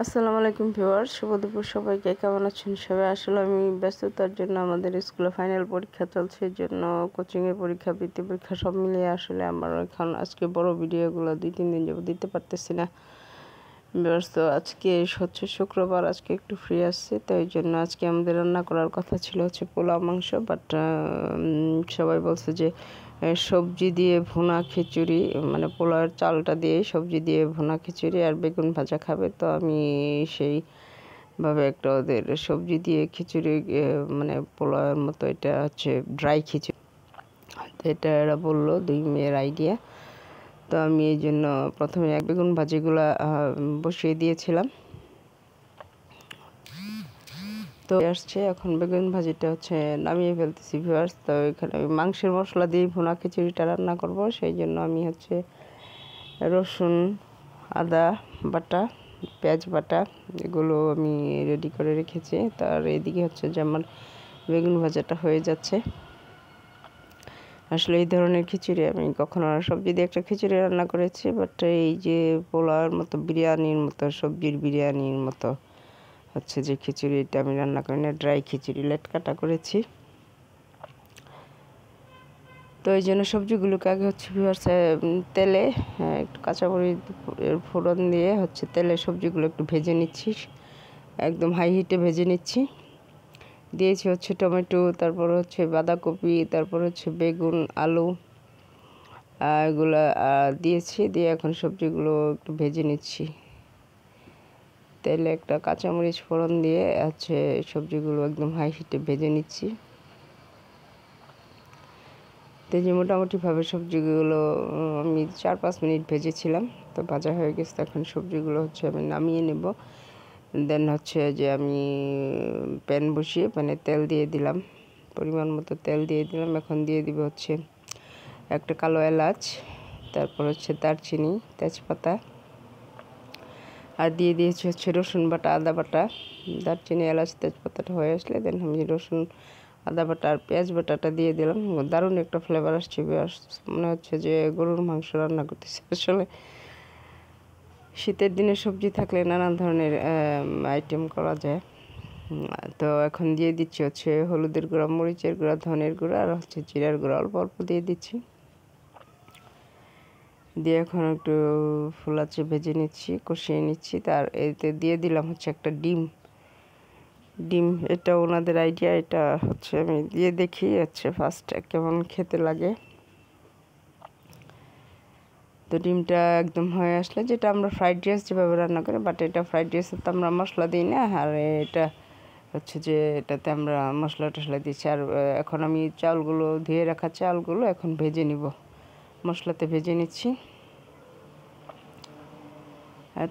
আসসালামু আলাইকুম ভিউয়ার্স, শুভ দুপুর সবাইকে। কেমন আছেন সবাই? আসলে আমি ব্যস্ততার জন্য আমাদের স্কুলে ফাইনাল পরীক্ষা চলছে, এই জন্য কোচিংয়ের পরীক্ষা, বৃত্তি পরীক্ষা সব মিলিয়ে আসলে আমার এখন আজকে বড় ভিডিওগুলো 2-3 দিন যাবত দিতে পারতেছি না ভিউয়ার্স। তো আজকে হচ্ছে শুক্রবার, আজকে একটু ফ্রি আসছে, তো এই জন্য আজকে আমাদের রান্না করার কথা ছিল হচ্ছে পোলাও মাংস, বাট সবাই বলছে যে সবজি দিয়ে ভুনা খিচুড়ি, মানে পোলাওয়ের চালটা দিয়ে সবজি দিয়ে ভুনা খিচুড়ি আর বেগুন ভাজা খাবে। তো আমি সেইভাবে একটা ওদের সবজি দিয়ে খিচুড়ি, মানে পোলাওয়ের মতো, এটা হচ্ছে ড্রাই খিচুড়ি, তো এটা এরা বললো, 2 মেয়ের আইডিয়া। তো আমি এই জন্য প্রথমে বেগুন ভাজিগুলা বসিয়ে দিয়েছিলাম। তো আসছে এখন বেগুন ভাজিটা হচ্ছে নামিয়ে ফেলতেছি ভিউয়ার্স। তো এখানে আমি মাংসের মশলা দিয়ে ভুনা খিচুড়িটা রান্না করব, সেই জন্য আমি হচ্ছে রসুন, আদা বাটা, পেঁয়াজ বাটা এগুলো আমি রেডি করে রেখেছি। তার এদিকে হচ্ছে যে আমার বেগুন ভাজাটা হয়ে যাচ্ছে। আসলে এই ধরনের খিচুড়ি আমি কখনো সবজি দিয়ে একটা খিচুড়ি রান্না করেছি, বাট এই যে পোলাওর মতো, বিরিয়ানির মতো, সবজির বিরিয়ানির মতো হচ্ছে যে খিচুড়ি, এটা আমি রান্না করি না, ড্রাই খিচুড়ি লেটকাটা করেছি। তো এই জন্য সবজিগুলোকে আগে হচ্ছে ভিউয়ার্স তেলে একটু কাঁচামরিচ ফোড়ন দিয়ে হচ্ছে তেলে সবজিগুলো একটু ভেজে নিচ্ছি, একদম হাই হিটে ভেজে নিচ্ছি। দিয়েছি হচ্ছে টমেটো, তারপর হচ্ছে বাঁধাকপি, তারপর হচ্ছে বেগুন, আলু, এগুলো দিয়েছি। দিয়ে এখন সবজিগুলো একটু ভেজে নিচ্ছি তেলে, একটা কাঁচামরিচ ফোড়ন দিয়ে হচ্ছে সবজিগুলো একদম হাই হিটে ভেজে নিচ্ছি। তো যে মোটামুটিভাবে সবজিগুলো আমি 4-5 মিনিট ভেজেছিলাম, তো ভাজা হয়ে গেছে। এখন সবজিগুলো হচ্ছে আমি নামিয়ে নেব। দেন হচ্ছে যে আমি প্যান বসিয়ে প্যানে তেল দিয়ে দিলাম, পরিমাণ মতো তেল দিয়ে দিলাম। এখন দিয়ে দিব হচ্ছে একটা কালো এলাচ, তারপর হচ্ছে দারচিনি, তেজপাতা, আর দিয়ে দিয়েছি হচ্ছে রসুন বাটা, আদা বাটা। দারচিনি, এলাচ, তেজপাতাটা হয়ে আসলে দেন আমি রসুন, আদা বাটা আর পেঁয়াজ বাটাটা দিয়ে দিলাম। দারুণ একটা ফ্লেভার আসছে, মনে হচ্ছে যে গরুর মাংস রান্না করতেছে। আসলে শীতের দিনে সবজি থাকলে নানান ধরনের আইটেম করা যায়। তো এখন দিয়ে দিচ্ছি হচ্ছে হলুদের গুঁড়া, মরিচের গুঁড়া, ধনের গুঁড়া আর হচ্ছে জিরার গুঁড়া অল্প অল্প দিয়ে দিচ্ছি। দিয়ে এখন একটু ফুলাচে ভেজে নিচ্ছি, কষিয়ে নিচ্ছি। তার এতে দিয়ে দিলাম হচ্ছে একটা ডিম। এটা ওনাদের আইডিয়া, এটা হচ্ছে আমি দিয়ে দেখি হচ্ছে ফার্স্ট কেমন খেতে লাগে। তো ডিমটা একদম হয়ে আসলে, যেটা আমরা ফ্রাইড রাইস যেভাবে রান্না করি, বাট এটা ফ্রাইড রাইসে তো আমরা মশলা দিই না, আর এটা হচ্ছে যে এটাতে আমরা মশলা টশলা দিচ্ছি। আর এখন আমি চালগুলো, ধুয়ে রাখা চালগুলো এখন ভেজে নিব, মশলাতে ভেজে নিচ্ছি।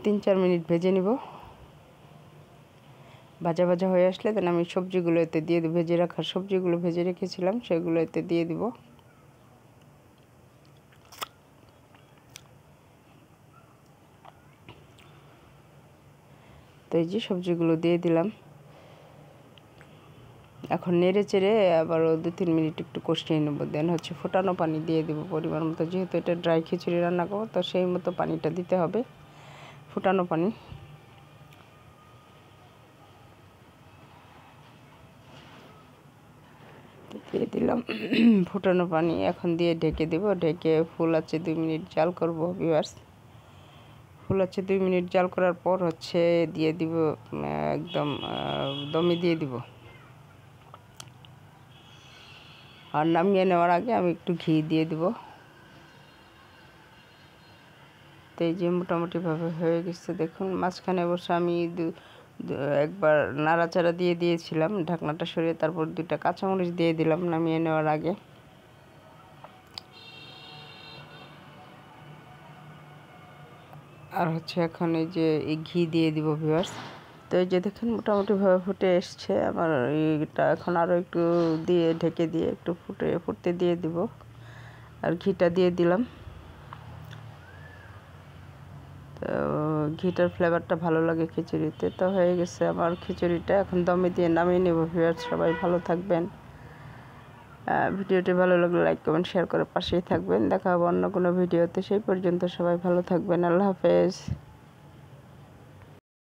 3-4 মিনিট ভেজে নিব। ভাজা ভাজা হয়ে আসলে দেন আমি সবজিগুলো এতে দিয়ে দিব, ভেজে রাখা সবজিগুলো ভেজে রেখেছিলাম সেগুলো এতে দিয়ে দিব। তো এই যে সবজিগুলো দিয়ে দিলাম। এখন নেড়ে চেড়ে আবারও 2-3 মিনিট একটু কষিয়ে নেব। দেন হচ্ছে ফোটানো পানি দিয়ে দেবো পরিমাণ মতো, যেহেতু এটা ড্রাই খিচুড়ি রান্না করবো, তো সেই মতো পানিটা দিতে হবে, ফোটানো পানি। দিয়ে দিলাম ফুটানো পানি, এখন দিয়ে ঢেকে দেব। ঢেকে ফুল আছে 2 মিনিট জাল করব ভিউয়ার্স। ফুল আছে 2 মিনিট জাল করার পর হচ্ছে দিয়ে দিব, একদম দমে দিয়ে দিব। আর নামিয়ে নেওয়ার আগে আমি একটু ঘি দিয়ে দিব। তো এই যে মোটামুটিভাবে হয়ে গেছে দেখুন। মাঝখানে অবশ্য আমি একবার নাড়াচাড়া দিয়ে দিয়েছিলাম, ঢাকনাটা সরিয়ে, তারপর 2টা কাঁচামরিচ দিয়ে দিলাম নামিয়ে নেওয়ার আগে। আর হচ্ছে এখন এই যে এই ঘি দিয়ে দিব ভিউয়ার্স। তো এই যে দেখুন মোটামুটিভাবে ফুটে এসছে আমার এইটা, এখন আরও একটু দিয়ে ঢেকে দিয়ে একটু ফুটতে দিয়ে দিব, আর ঘিটা দিয়ে দিলাম। তো ঘিটার ফ্লেভারটা ভালো লাগে খিচুড়িতে। তো হয়ে গেছে আমার খিচুড়িটা, এখন দমে দিয়ে নামিয়ে নেব ভিউয়ার্স। সবাই ভালো থাকবেন। ভিডিওটি ভালো লাগলে লাইক, কমেন্ট, শেয়ার করে পাশেই থাকবেন। দেখা হবে অন্য কোনো ভিডিওতে, সেই পর্যন্ত সবাই ভালো থাকবেন। আল্লাহ হাফেজ।